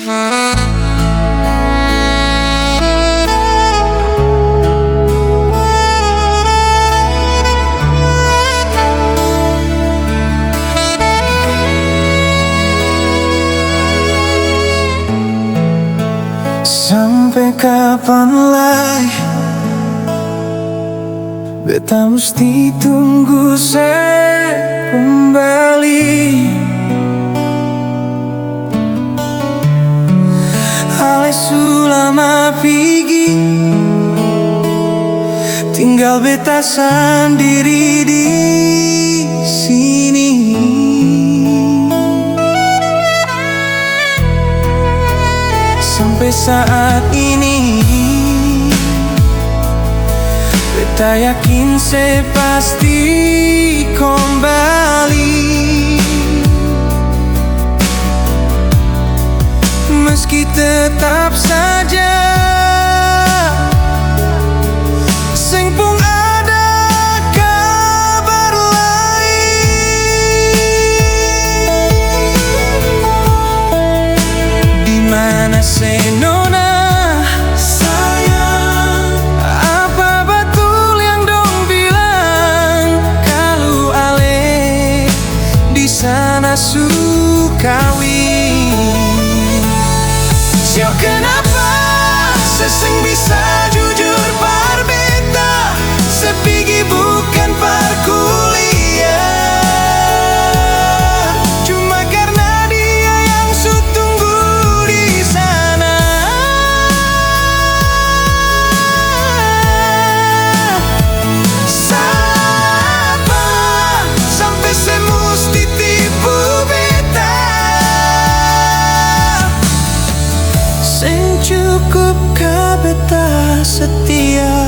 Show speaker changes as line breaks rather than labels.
Sampai kapan lagi beta mesti tunggu saya kembali? Ale sulama pergi, tinggal beta sendiri di sini. Sampai saat ini beta yakin saya pasti kembali, meski tetap saja sing pun ada kabar lain. Di mana senona sayang, apa betul yang dong bilang kalau ale di sana Sukawi? Siapa kenapa seseng bisa jujur par beta, sepigi bukan par kuliah, cuma karena dia yang su tunggu di sana. Siapa sampai saya mesti tipu beta? Sing cukup ka beta setia